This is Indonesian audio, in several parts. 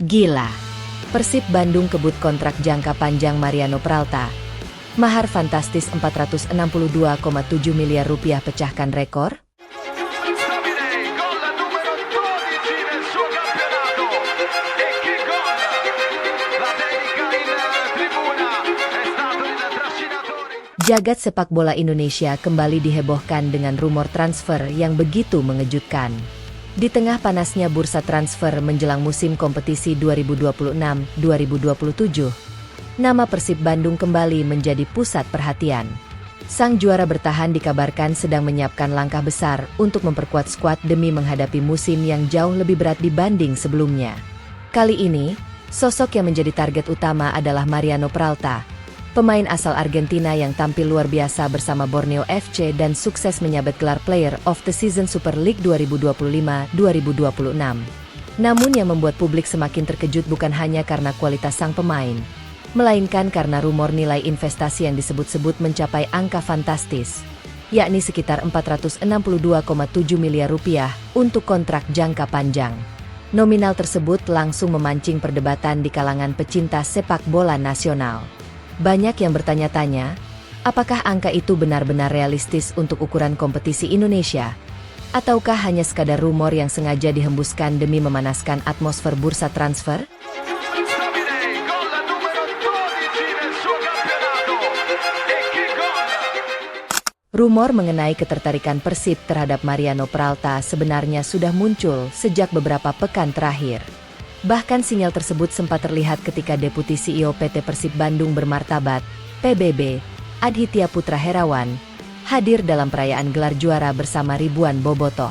Gila. Persib Bandung kebut kontrak jangka panjang Mariano Peralta. Mahar fantastis 462,7 miliar rupiah pecahkan rekor? Jagat sepak bola Indonesia kembali dihebohkan dengan rumor transfer yang begitu mengejutkan. Di tengah panasnya bursa transfer menjelang musim kompetisi 2026-2027, nama Persib Bandung kembali menjadi pusat perhatian. Sang juara bertahan dikabarkan sedang menyiapkan langkah besar untuk memperkuat skuad demi menghadapi musim yang jauh lebih berat dibanding sebelumnya. Kali ini, sosok yang menjadi target utama adalah Mariano Peralta, pemain asal Argentina yang tampil luar biasa bersama Borneo FC dan sukses menyabet gelar Player of the Season Super League 2025-2026. Namun yang membuat publik semakin terkejut bukan hanya karena kualitas sang pemain, melainkan karena rumor nilai investasi yang disebut-sebut mencapai angka fantastis, yakni sekitar 462,7 miliar rupiah untuk kontrak jangka panjang. Nominal tersebut langsung memancing perdebatan di kalangan pecinta sepak bola nasional. Banyak yang bertanya-tanya, apakah angka itu benar-benar realistis untuk ukuran kompetisi Indonesia? Ataukah hanya sekadar rumor yang sengaja dihembuskan demi memanaskan atmosfer bursa transfer? Rumor mengenai ketertarikan Persib terhadap Mariano Peralta sebenarnya sudah muncul sejak beberapa pekan terakhir. Bahkan sinyal tersebut sempat terlihat ketika Deputi CEO PT Persib Bandung Bermartabat, PBB, Adhitya Putra Herawan, hadir dalam perayaan gelar juara bersama ribuan bobotoh.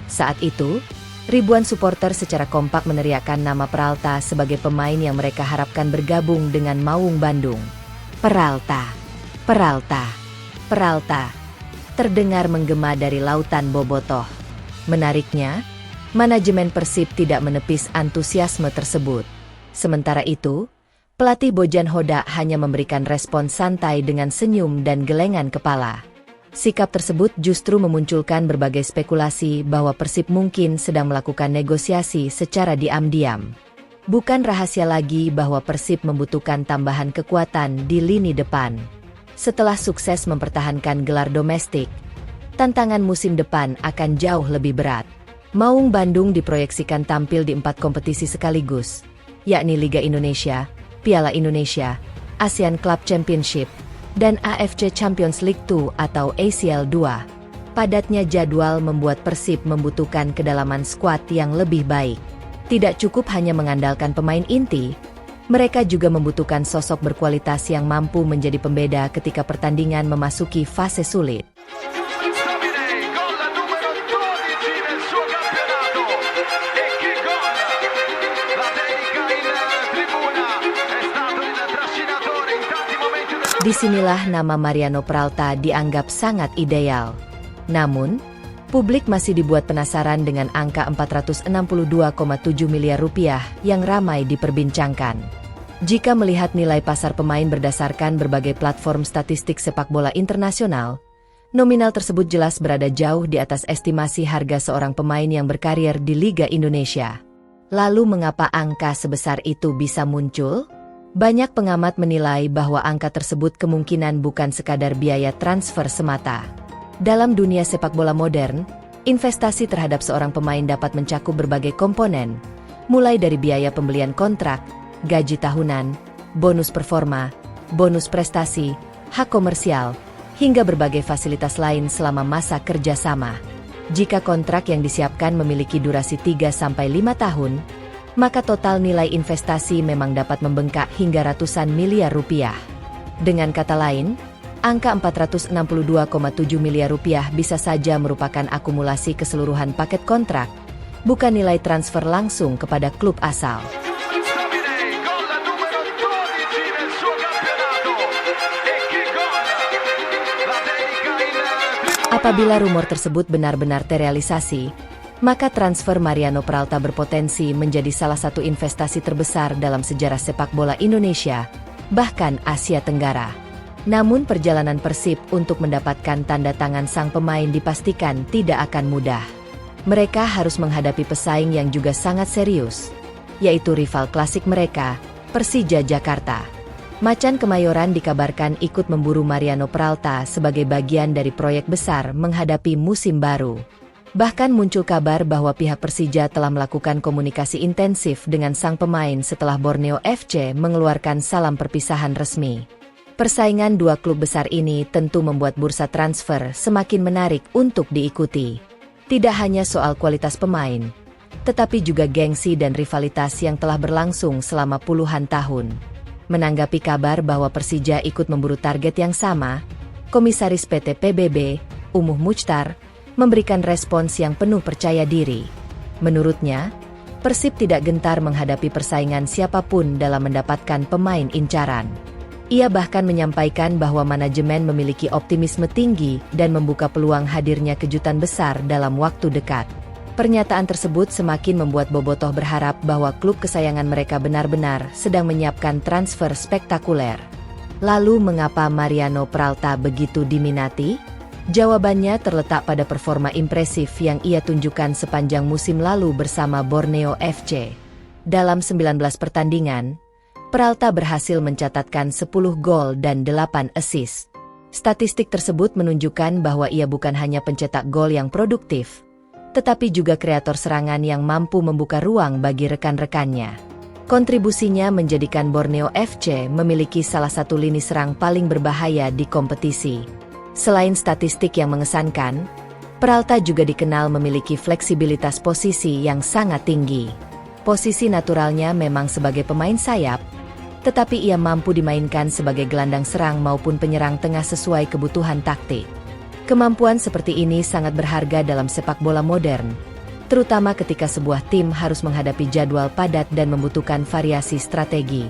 Saat itu, ribuan supporter secara kompak meneriakkan nama Peralta sebagai pemain yang mereka harapkan bergabung dengan Maung Bandung. Peralta, Peralta, Peralta, terdengar menggema dari lautan bobotoh. Menariknya, manajemen Persib tidak menepis antusiasme tersebut. Sementara itu, pelatih Bojan Hodak hanya memberikan respon santai dengan senyum dan gelengan kepala. Sikap tersebut justru memunculkan berbagai spekulasi bahwa Persib mungkin sedang melakukan negosiasi secara diam-diam. Bukan rahasia lagi bahwa Persib membutuhkan tambahan kekuatan di lini depan. Setelah sukses mempertahankan gelar domestik, tantangan musim depan akan jauh lebih berat. Maung Bandung diproyeksikan tampil di 4 kompetisi sekaligus, yakni Liga Indonesia, Piala Indonesia, ASEAN Club Championship, dan AFC Champions League 2 atau ACL 2. Padatnya jadwal membuat Persib membutuhkan kedalaman skuad yang lebih baik. Tidak cukup hanya mengandalkan pemain inti, mereka juga membutuhkan sosok berkualitas yang mampu menjadi pembeda ketika pertandingan memasuki fase sulit. Disinilah nama Mariano Peralta dianggap sangat ideal. Namun, publik masih dibuat penasaran dengan angka 462,7 miliar rupiah yang ramai diperbincangkan. Jika melihat nilai pasar pemain berdasarkan berbagai platform statistik sepak bola internasional, nominal tersebut jelas berada jauh di atas estimasi harga seorang pemain yang berkarir di Liga Indonesia. Lalu mengapa angka sebesar itu bisa muncul? Banyak pengamat menilai bahwa angka tersebut kemungkinan bukan sekadar biaya transfer semata. Dalam dunia sepak bola modern, investasi terhadap seorang pemain dapat mencakup berbagai komponen, mulai dari biaya pembelian kontrak, gaji tahunan, bonus performa, bonus prestasi, hak komersial, hingga berbagai fasilitas lain selama masa kerjasama. Jika kontrak yang disiapkan memiliki durasi 3-5 tahun, maka total nilai investasi memang dapat membengkak hingga ratusan miliar rupiah. Dengan kata lain, angka 462,7 miliar rupiah bisa saja merupakan akumulasi keseluruhan paket kontrak, bukan nilai transfer langsung kepada klub asal. Apabila rumor tersebut benar-benar terrealisasi, maka transfer Mariano Peralta berpotensi menjadi salah satu investasi terbesar dalam sejarah sepak bola Indonesia, bahkan Asia Tenggara. Namun perjalanan Persib untuk mendapatkan tanda tangan sang pemain dipastikan tidak akan mudah. Mereka harus menghadapi pesaing yang juga sangat serius, yaitu rival klasik mereka, Persija Jakarta. Macan Kemayoran dikabarkan ikut memburu Mariano Peralta sebagai bagian dari proyek besar menghadapi musim baru. Bahkan muncul kabar bahwa pihak Persija telah melakukan komunikasi intensif dengan sang pemain setelah Borneo FC mengeluarkan salam perpisahan resmi. Persaingan dua klub besar ini tentu membuat bursa transfer semakin menarik untuk diikuti. Tidak hanya soal kualitas pemain, tetapi juga gengsi dan rivalitas yang telah berlangsung selama puluhan tahun. Menanggapi kabar bahwa Persija ikut memburu target yang sama, Komisaris PT PBB, Umuh Muchtar, memberikan respons yang penuh percaya diri. Menurutnya, Persib tidak gentar menghadapi persaingan siapapun dalam mendapatkan pemain incaran. Ia bahkan menyampaikan bahwa manajemen memiliki optimisme tinggi dan membuka peluang hadirnya kejutan besar dalam waktu dekat. Pernyataan tersebut semakin membuat bobotoh berharap bahwa klub kesayangan mereka benar-benar sedang menyiapkan transfer spektakuler. Lalu mengapa Mariano Peralta begitu diminati? Jawabannya terletak pada performa impresif yang ia tunjukkan sepanjang musim lalu bersama Borneo FC. Dalam 19 pertandingan, Peralta berhasil mencatatkan 10 gol dan 8 assist. Statistik tersebut menunjukkan bahwa ia bukan hanya pencetak gol yang produktif, tetapi juga kreator serangan yang mampu membuka ruang bagi rekan-rekannya. Kontribusinya menjadikan Borneo FC memiliki salah satu lini serang paling berbahaya di kompetisi. Selain statistik yang mengesankan, Peralta juga dikenal memiliki fleksibilitas posisi yang sangat tinggi. Posisi naturalnya memang sebagai pemain sayap, tetapi ia mampu dimainkan sebagai gelandang serang maupun penyerang tengah sesuai kebutuhan taktik. Kemampuan seperti ini sangat berharga dalam sepak bola modern, terutama ketika sebuah tim harus menghadapi jadwal padat dan membutuhkan variasi strategi.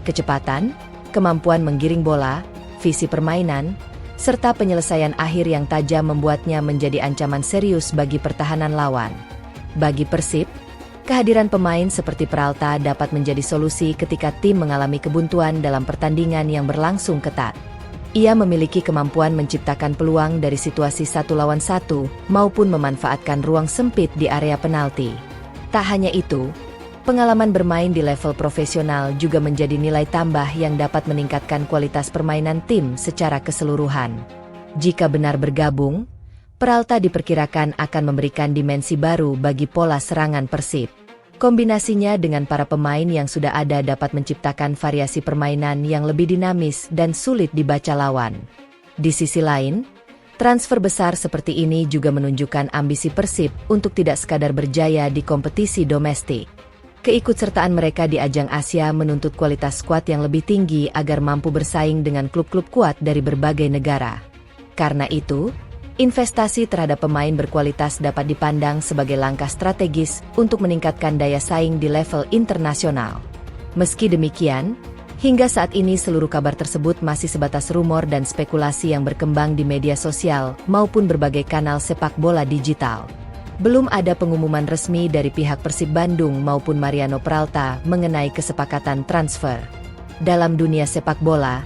Kecepatan, kemampuan menggiring bola, visi permainan, serta penyelesaian akhir yang tajam membuatnya menjadi ancaman serius bagi pertahanan lawan. Bagi Persib, kehadiran pemain seperti Peralta dapat menjadi solusi ketika tim mengalami kebuntuan dalam pertandingan yang berlangsung ketat. Ia memiliki kemampuan menciptakan peluang dari situasi 1 lawan 1 maupun memanfaatkan ruang sempit di area penalti. Tak hanya itu, pengalaman bermain di level profesional juga menjadi nilai tambah yang dapat meningkatkan kualitas permainan tim secara keseluruhan. Jika benar bergabung, Peralta diperkirakan akan memberikan dimensi baru bagi pola serangan Persib. Kombinasinya dengan para pemain yang sudah ada dapat menciptakan variasi permainan yang lebih dinamis dan sulit dibaca lawan. Di sisi lain, transfer besar seperti ini juga menunjukkan ambisi Persib untuk tidak sekadar berjaya di kompetisi domestik. Keikutsertaan mereka di ajang Asia menuntut kualitas skuad yang lebih tinggi agar mampu bersaing dengan klub-klub kuat dari berbagai negara. Karena itu, investasi terhadap pemain berkualitas dapat dipandang sebagai langkah strategis untuk meningkatkan daya saing di level internasional. Meski demikian, hingga saat ini seluruh kabar tersebut masih sebatas rumor dan spekulasi yang berkembang di media sosial maupun berbagai kanal sepak bola digital. Belum ada pengumuman resmi dari pihak Persib Bandung maupun Mariano Peralta mengenai kesepakatan transfer. Dalam dunia sepak bola,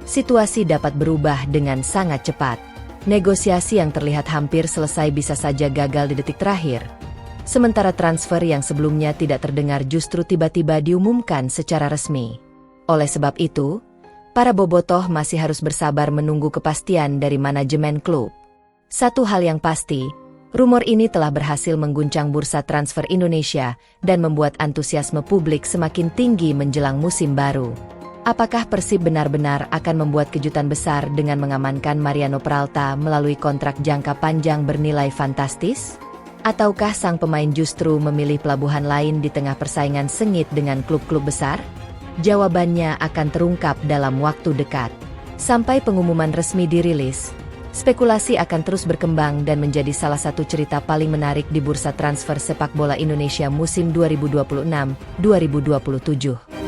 situasi dapat berubah dengan sangat cepat. Negosiasi yang terlihat hampir selesai bisa saja gagal di detik terakhir. Sementara transfer yang sebelumnya tidak terdengar justru tiba-tiba diumumkan secara resmi. Oleh sebab itu, para bobotoh masih harus bersabar menunggu kepastian dari manajemen klub. Satu hal yang pasti, rumor ini telah berhasil mengguncang bursa transfer Indonesia dan membuat antusiasme publik semakin tinggi menjelang musim baru. Apakah Persib benar-benar akan membuat kejutan besar dengan mengamankan Mariano Peralta melalui kontrak jangka panjang bernilai fantastis? Ataukah sang pemain justru memilih pelabuhan lain di tengah persaingan sengit dengan klub-klub besar? Jawabannya akan terungkap dalam waktu dekat. Sampai pengumuman resmi dirilis, spekulasi akan terus berkembang dan menjadi salah satu cerita paling menarik di bursa transfer sepak bola Indonesia musim 2026-2027.